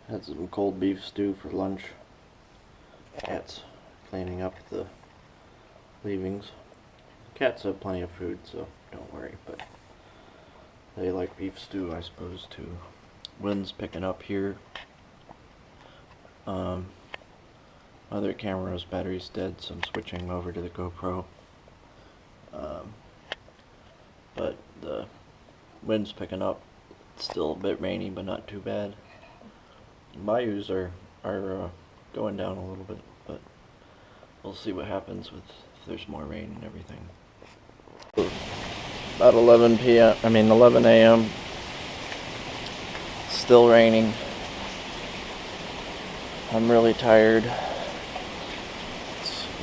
Had some cold beef stew for lunch. Cat's cleaning up the leavings. Cats have plenty of food, so don't worry, but they like beef stew, I suppose, too. Wind's picking up here. Other camera's battery's dead, so I'm switching over to the GoPro. But the wind's picking up. It's still a bit rainy, but not too bad. Bayous are going down a little bit, but we'll see what happens with if there's more rain and everything. About 11 a.m. Still raining. I'm really tired.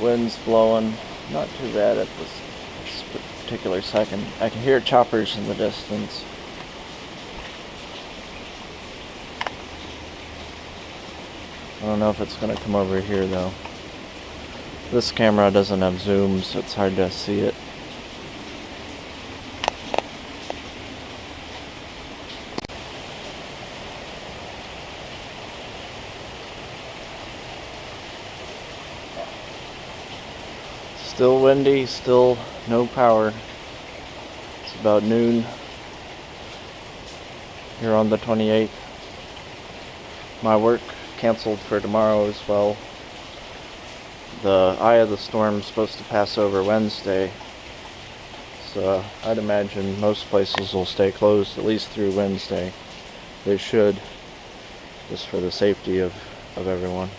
Wind's blowing, not too bad at this particular second. I can hear choppers in the distance. I don't know if it's going to come over here though. This camera doesn't have zoom, so it's hard to see it. Still windy, still no power. It's about noon here on the 28th. My work canceled for tomorrow as well. The eye of the storm is supposed to pass over Wednesday, so I'd imagine most places will stay closed at least through Wednesday. They should, just for the safety of everyone.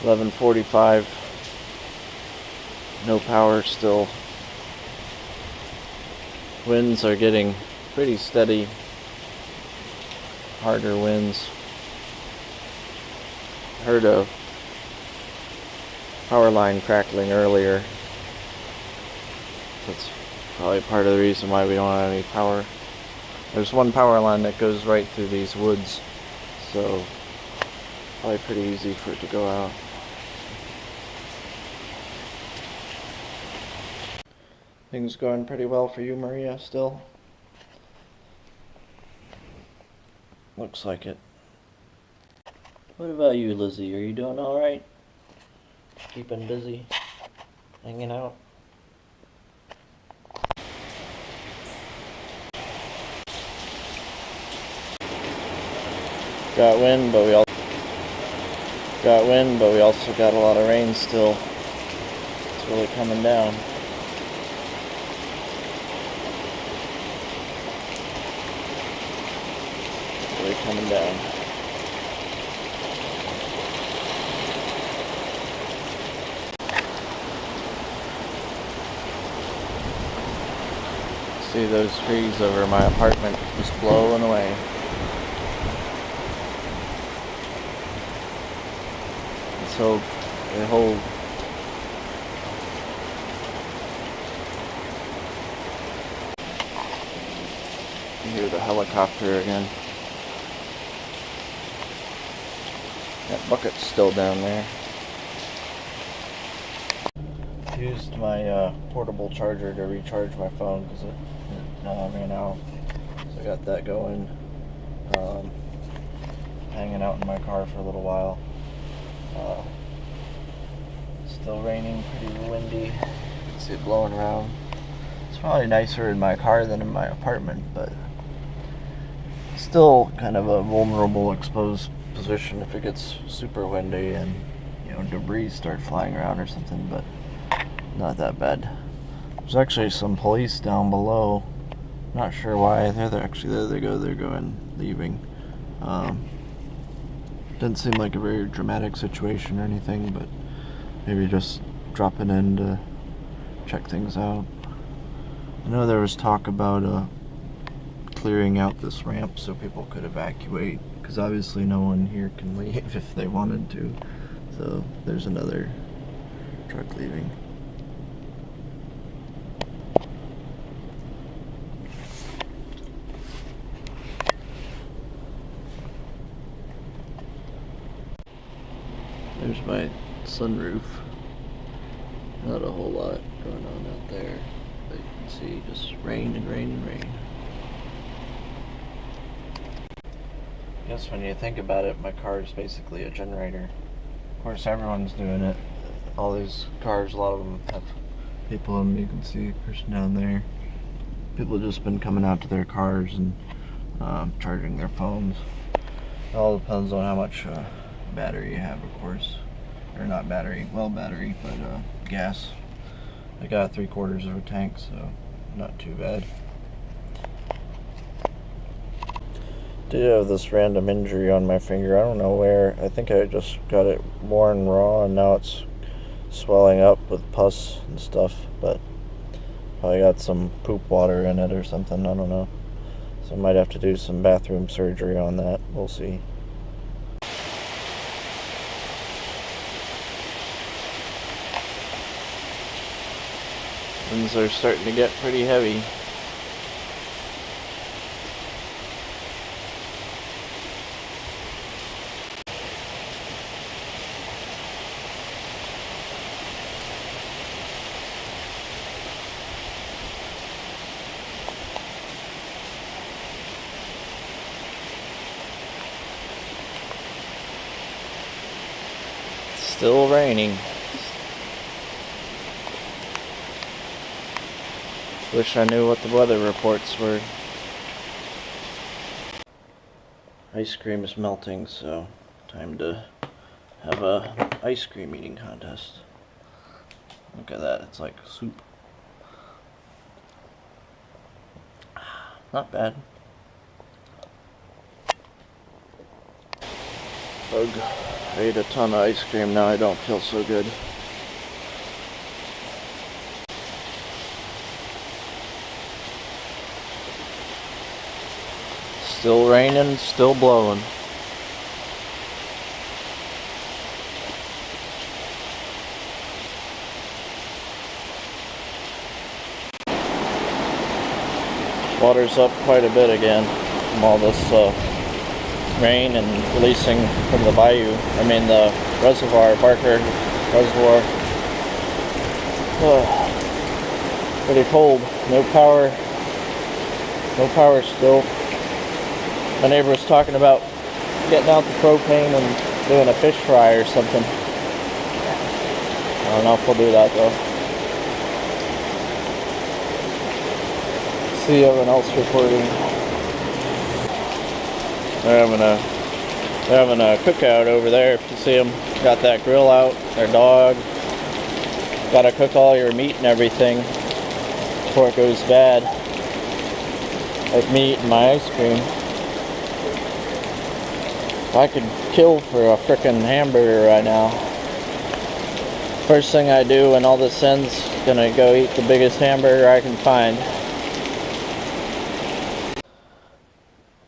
$11:45. No power still. Winds are getting pretty steady. Harder winds. Heard a power line crackling earlier. That's probably part of the reason why we don't have any power. There's one power line that goes right through these woods, so probably pretty easy for it to go out. Things going pretty well for you, Maria, still? Looks like it. What about you, Lizzie? Are you doing alright? Keeping busy? Hanging out? Got wind, but we also got a lot of rain still. It's really coming down. Coming down. See those trees over my apartment just blowing away. Let's hope they hold. You hear the helicopter again. That bucket's still down there. Used my portable charger to recharge my phone because it ran out. So I got that going. Hanging out in my car for a little while. Still raining, pretty windy. You can see it blowing around. It's probably nicer in my car than in my apartment, but still kind of a vulnerable, exposed position if it gets super windy and debris start flying around or something, but not that bad. There's actually some police down below. Not sure why. There they go. They're leaving. Didn't seem like a very dramatic situation or anything, but maybe just dropping in to check things out. I know there was talk about clearing out this ramp so people could evacuate, because obviously no one here can leave if they wanted to. So there's another truck leaving. There's my sunroof. Not a whole lot going on out there, but Let's see, just rain and rain and rain. I guess when you think about it, my car is basically a generator. Of course, everyone's doing it. All these cars, a lot of them have people in them. You can see a person down there. People have just been coming out to their cars and charging their phones. It all depends on how much battery you have, of course. Or not battery, well battery, but gas. I got 3/4 of a tank, so not too bad. Did have this random injury on my finger. I don't know where. I think I just got it worn raw and now it's swelling up with pus and stuff, but probably got some poop water in it or something. I don't know. So I might have to do some bathroom surgery on that. We'll see. Winds are starting to get pretty heavy. Still raining. Wish I knew what the weather reports were. Ice cream is melting, so time to have a ice cream eating contest. Look at that, it's like soup. Not bad. Ugh, I ate a ton of ice cream, now I don't feel so good. Still raining, still blowing. Water's up quite a bit again from all this rain and releasing from the bayou. I mean the reservoir, Barker Reservoir. Pretty cold. No power. No power still. My neighbor was talking about getting out the propane and doing a fish fry or something. I don't know if we'll do that though. See everyone else recording. They're having a cookout over there. If you see them, got that grill out. Their dog. Got to cook all your meat and everything before it goes bad. Like me eating my ice cream. I could kill for a frickin' hamburger right now. First thing I do when all this ends, gonna go eat the biggest hamburger I can find.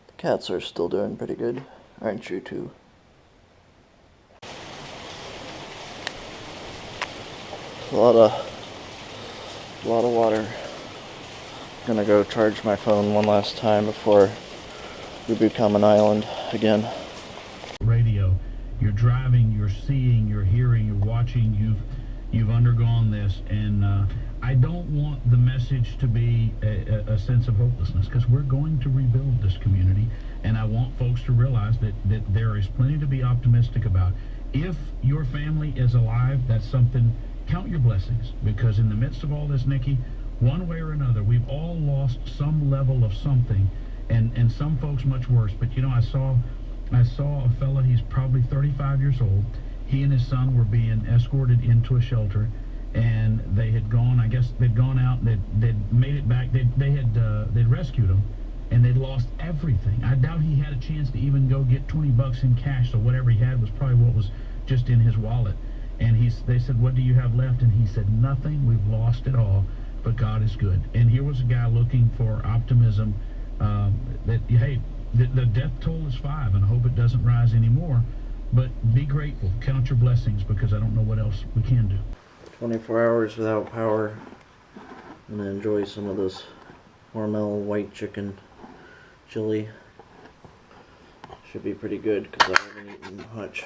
The cats are still doing pretty good, aren't you too? A lot of water. Gonna go charge my phone one last time before we become an island again. Radio, you're driving, you're seeing, you're hearing, you're watching, you've undergone this, and I don't want the message to be a sense of hopelessness, because we're going to rebuild this community, and I want folks to realize that there is plenty to be optimistic about. If your family is alive, that's something. Count your blessings, because in the midst of all this, Nikki, one way or another, we've all lost some level of something, and some folks much worse. But you know, I saw a fella, he's probably 35 years old. He and his son were being escorted into a shelter, and they had gone, I guess they'd gone out, and they'd made it back. They'd rescued him, and they'd lost everything. I doubt he had a chance to even go get 20 bucks in cash, so whatever he had was probably what was just in his wallet. And they said, "What do you have left?" And he said, "Nothing, we've lost it all, but God is good." And here was a guy looking for optimism, that, hey, the death toll is 5, and I hope it doesn't rise anymore. But be grateful, count your blessings, because I don't know what else we can do. 24 hours without power. I'm gonna enjoy some of this Hormel white chicken chili. Should be pretty good because I haven't eaten much.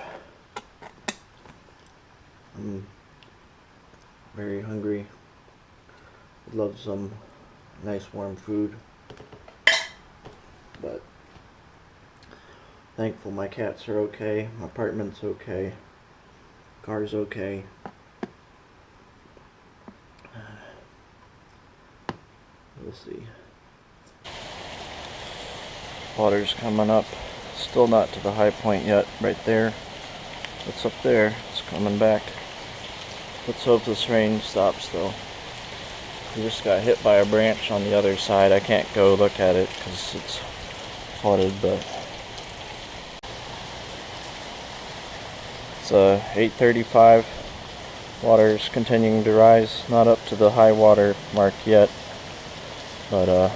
I'm very hungry. I'd love some nice warm food. But thankful my cats are okay, my apartment's okay, car's okay. We'll see. Water's coming up. Still not to the high point yet, right there. It's up there. It's coming back. Let's hope this rain stops though. We just got hit by a branch on the other side. I can't go look at it because it's flooded, but it's 8:35. Water's continuing to rise. Not up to the high water mark yet, but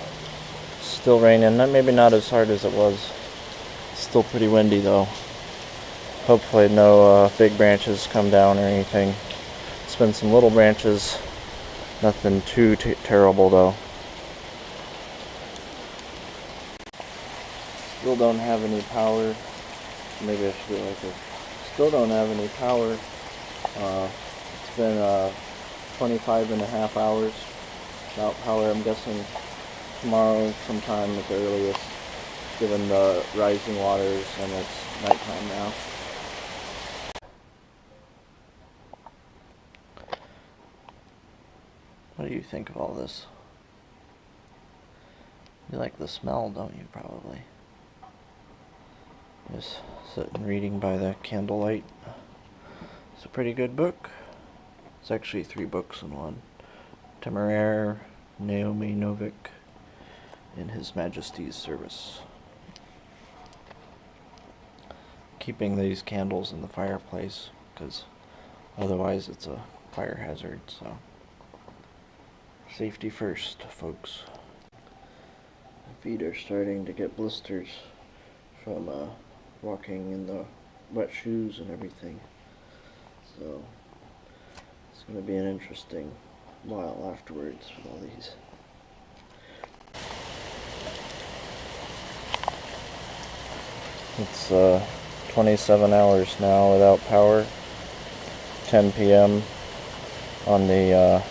still raining. Maybe not as hard as it was. Still pretty windy though. Hopefully no big branches come down or anything. It's been some little branches. Nothing too terrible though. Still don't have any power. Maybe I should do it like this. Still don't have any power. It's been 25.5 hours without power. I'm guessing tomorrow sometime at the earliest, given the rising waters, and it's nighttime now. What do you think of all this? You like the smell, don't you, probably? Just sitting reading by the candlelight. It's a pretty good book. It's actually 3 books in one. Temeraire, Naomi Novik, in His Majesty's Service. Keeping these candles in the fireplace, because otherwise it's a fire hazard, so safety first, folks. My feet are starting to get blisters from walking in the wet shoes and everything. So it's going to be an interesting while afterwards with all these. It's 27 hours now without power. 10 p.m. on the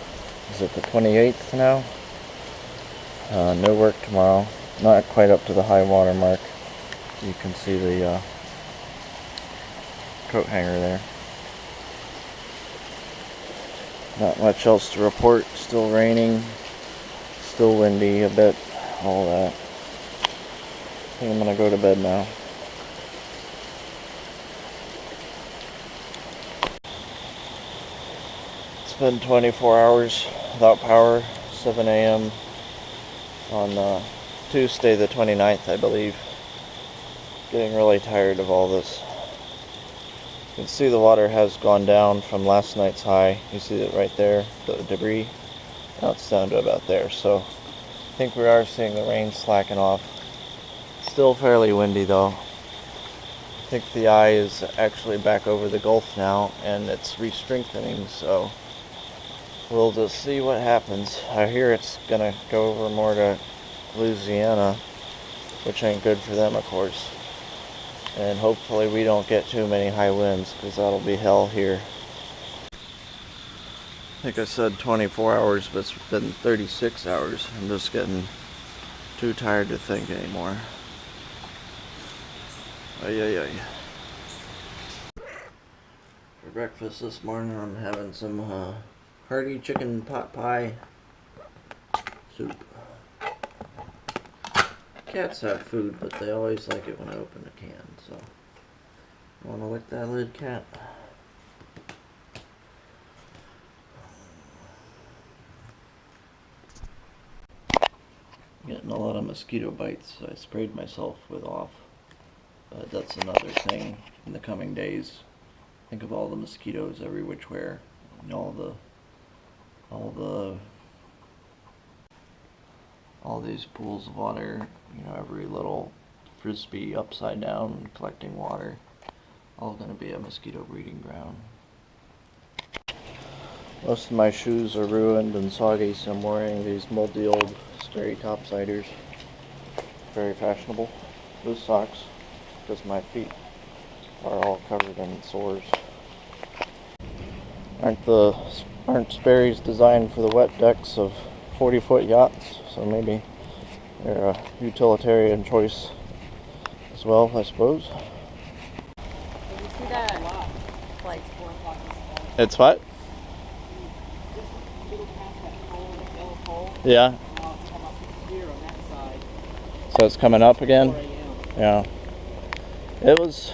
is it the 28th now? No work tomorrow. Not quite up to the high water mark. You can see the coat hanger there. Not much else to report. Still raining. Still windy a bit. All that. I think I'm gonna go to bed now. It's been 24 hours without power. 7 a.m. on Tuesday the 29th, I believe. Getting really tired of all this. You can see the water has gone down from last night's high. You see it right there, the debris. Now it's down to about there, so I think we are seeing the rain slacking off. Still fairly windy though. I think the eye is actually back over the Gulf now, and it's re-strengthening, so we'll just see what happens. I hear it's gonna go over more to Louisiana, which ain't good for them, of course. And hopefully we don't get too many high winds, because that'll be hell here. I think I said 24 hours, but it's been 36 hours. I'm just getting too tired to think anymore. Ay, ay, ay. For breakfast this morning, I'm having some hearty chicken pot pie soup. Cats have food, but they always like it when I open a can, so. You wanna lick that lid, cat? Getting a lot of mosquito bites, so I sprayed myself with off. But that's another thing in the coming days. Think of all the mosquitoes every which where, and all these pools of water, you know, every little frisbee upside down collecting water, all going to be a mosquito breeding ground. Most of my shoes are ruined and soggy, so I'm wearing these moldy old Sperry topsiders. Very fashionable. Loose socks, because my feet are all covered in sores. Aren't Sperry's designed for the wet decks of 40-foot yachts, so maybe they're a utilitarian choice as well, I suppose. Did you see that? Like 4 o'clock this morning. It's what? Little past that hole, that yellow hole. Yeah. Now it's come up here on that side. So it's coming up again? 4 a.m. Yeah. It was,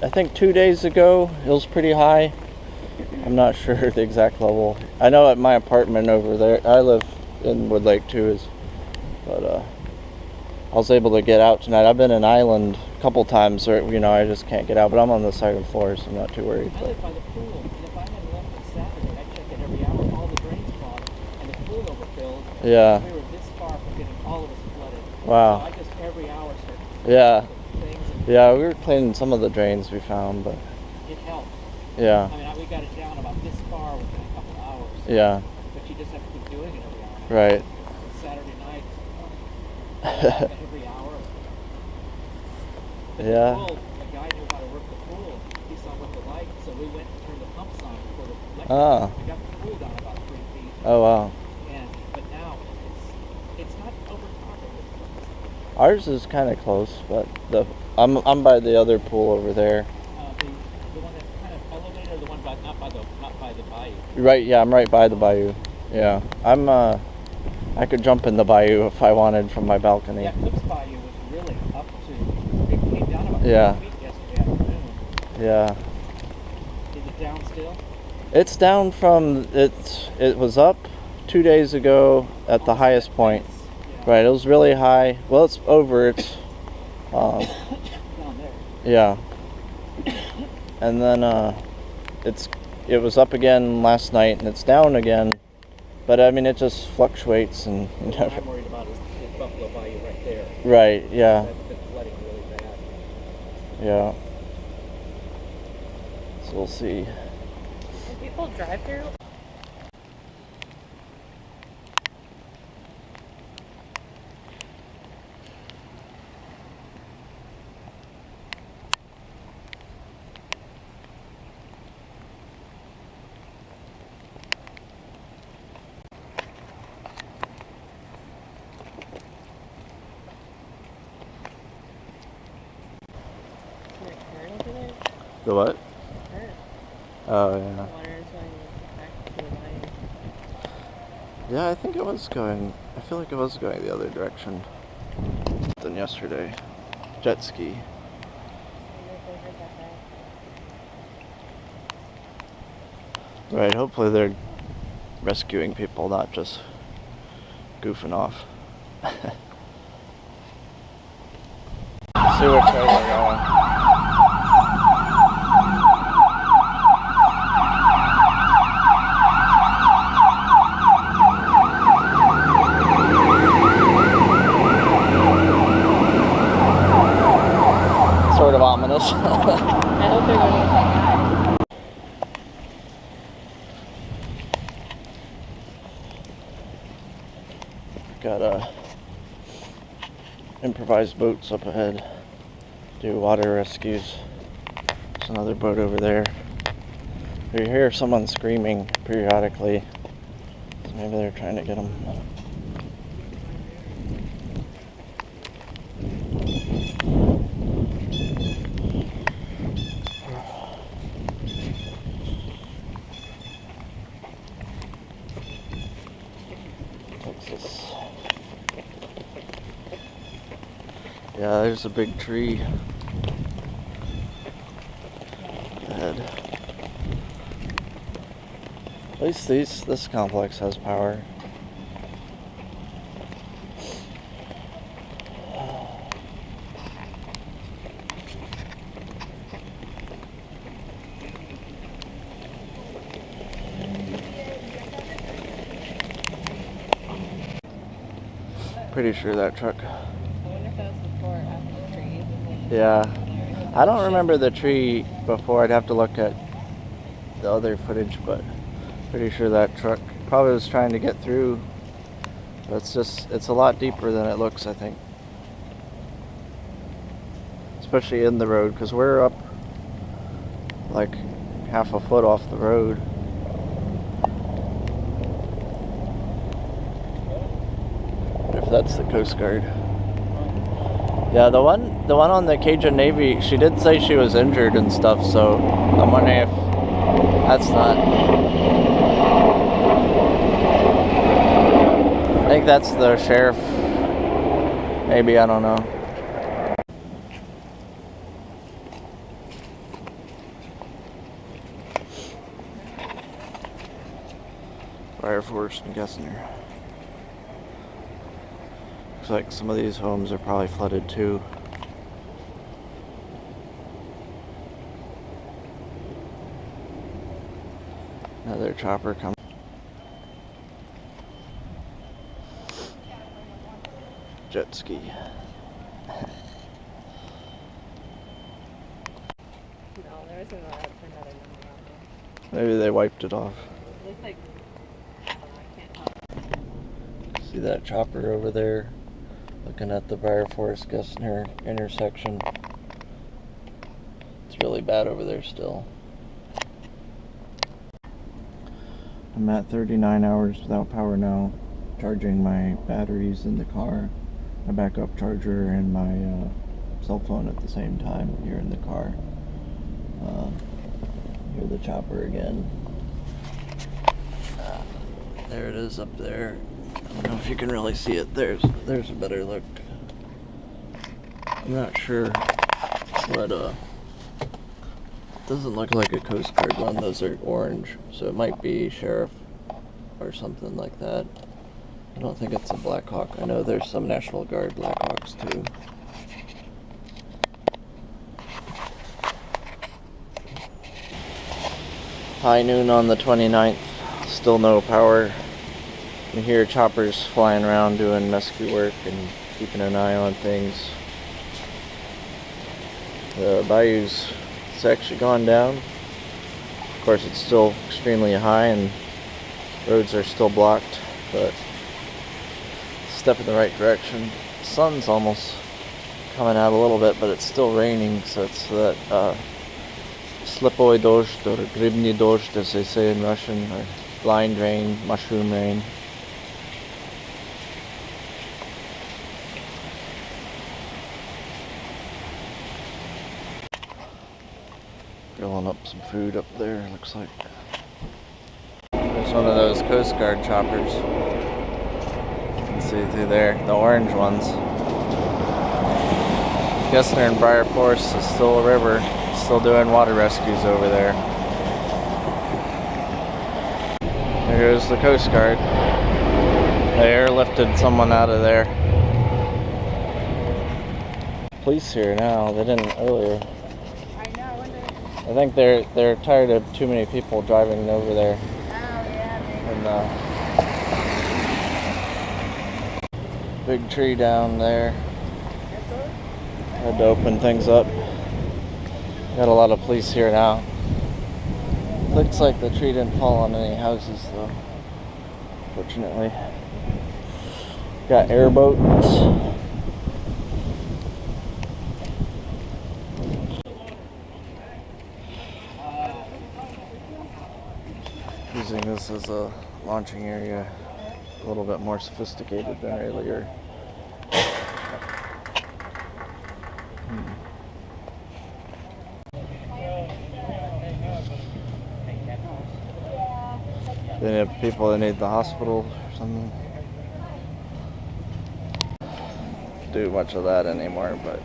I think 2 days ago, it was pretty high. I'm not sure the exact level. I know at my apartment over there, I live in Wood Lake too, but I was able to get out tonight. I've been in Island a couple times, or I just can't get out, but I'm on the second floor, so I'm not too worried. I live by the pool, and if I had left on Saturday, I'd check it every hour. All the drains clogged, and the pool overfilled. Yeah. We were this far from getting all of us flooded. Wow. So I just every hour started Yeah. things. And Yeah, we were cleaning some of the drains we found, but it helped. yeah. I mean, we got it down about this far within a couple hours. Yeah. But you just have to keep doing it every hour. Right. Saturday night, every hour. But Yeah. the pool, the guy knew how to work the pool. He saw what the light, so we went and turned the pumps on for the electric. Oh. We got the pool down about 3 feet. Oh wow. But now it's not overcrowded. Ours is kind of close, but I'm by the other pool over there. The one that's kind of elevated, or the one not by the bayou. Right, yeah, I'm right by the bayou. Yeah, I could jump in the bayou if I wanted from my balcony. Yeah, Clips Bayou was really up to. It came down about Yeah. 3 feet yesterday afternoon. Yeah. Is it down still? It's down from it was up 2 days ago at the highest point. Yeah. Right, it was really high. Well, it's over. It's Down there. yeah. And then it was up again last night, and it's down again. But I mean, it just fluctuates, and What I'm worried about is Buffalo Bayou right there. right, yeah, That's been flooding really bad. yeah. So we'll see. Can people drive through? The what? Turn. Oh yeah. Water is going back to the line. Yeah, I think it was going. I feel like it was going the other direction than yesterday. Jet ski. Right. Hopefully they're rescuing people, not just goofing off. See which way they're going. Sort of ominous. I hope they're going to get that guy. Got improvised boats up ahead. Do water rescues. There's another boat over there. You hear someone screaming periodically. So maybe they're trying to get them. Texas. Yeah, there's a big tree ahead. At least this complex has power. Pretty sure that truck. I wonder if that was before or after the trees. Yeah. I don't remember the tree before. I'd have to look at the other footage, but pretty sure that truck probably was trying to get through. But it's a lot deeper than it looks, I think. Especially in the road, because we're up like half a foot off the road. that's the Coast Guard. Yeah, the one on the Cajun Navy, she did say she was injured and stuff, so I'm wondering if that's not... I think that's the sheriff. Maybe, I don't know. Fire Force and Gessner. Looks like some of these homes are probably flooded too. Another chopper coming. Jet ski. No, there isn't another number on there. Maybe they wiped it off. It looks like, I can't tell. See that chopper over there? Looking at the Fire Force Gessner intersection. It's really bad over there still. I'm at 39 hours without power now, charging my batteries in the car, my backup charger, and my cell phone at the same time here in the car. Hear the chopper again. There it is up there. I don't know if you can really see it. There's a better look. I'm not sure what doesn't look like a Coast Guard one. Those are orange, so it might be sheriff or something like that. I don't think it's a Black Hawk. I know there's some National Guard Black Hawks too. High noon on the 29th. Still no power. You hear choppers flying around doing rescue work and keeping an eye on things. The bayou's actually gone down. Of course, it's still extremely high and roads are still blocked, but step in the right direction. The sun's almost coming out a little bit, but it's still raining, so it's that slipoy dozhd or gribny dozhd, as they say in Russian, or blind rain, mushroom rain. Grilling up some food up there, looks like. There's one of those Coast Guard choppers. You can see through there, the orange ones. Gessner and Briar Force is still a river, still doing water rescues over there. There goes the Coast Guard. They airlifted someone out of there. Police here now, they didn't earlier. I think they're tired of too many people driving over there. Oh, yeah, And big tree down there. Had to open things up. Got a lot of police here now. Looks like the tree didn't fall on any houses though, fortunately. Got airboats. Using this as a launching area, a little bit more sophisticated than earlier. Then have people that need the hospital or something. Do much of that anymore, but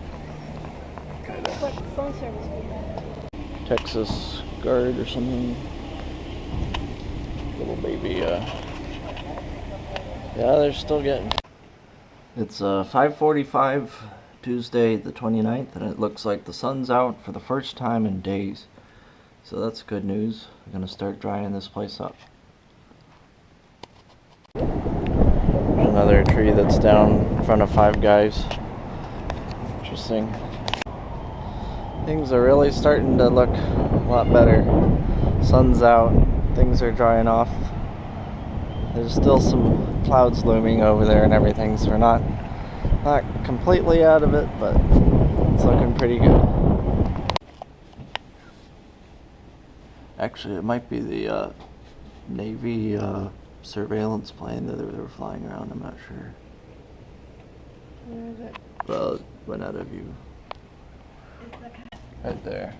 kinda. What phone service do you have? Texas Guard or something. Little baby, yeah, they're still getting. It's 5:45 Tuesday the 29th, and it looks like the sun's out for the first time in days. So that's good news. I'm gonna start drying this place up. There's another tree that's down in front of Five Guys. Interesting. Things are really starting to look a lot better. Sun's out. Things are drying off. There's still some clouds looming over there and everything, so we're not completely out of it, but it's looking pretty good. Actually, it might be the Navy surveillance plane that they were flying around, I'm not sure. Where is it? Well, it went out of view. Is the Right there.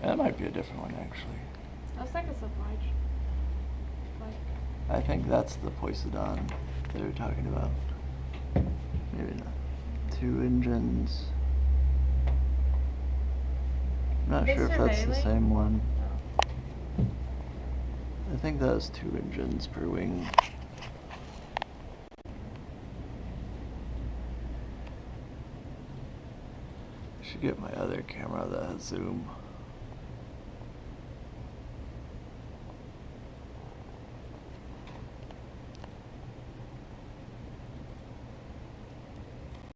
That might be a different one, actually. Looks like a submerged. Like, I think that's the Poseidon they were talking about. Maybe not. 2 engines. I'm not They sure if that's the surveilling? same one. I think that was 2 engines per wing. I should get my other camera that has zoom.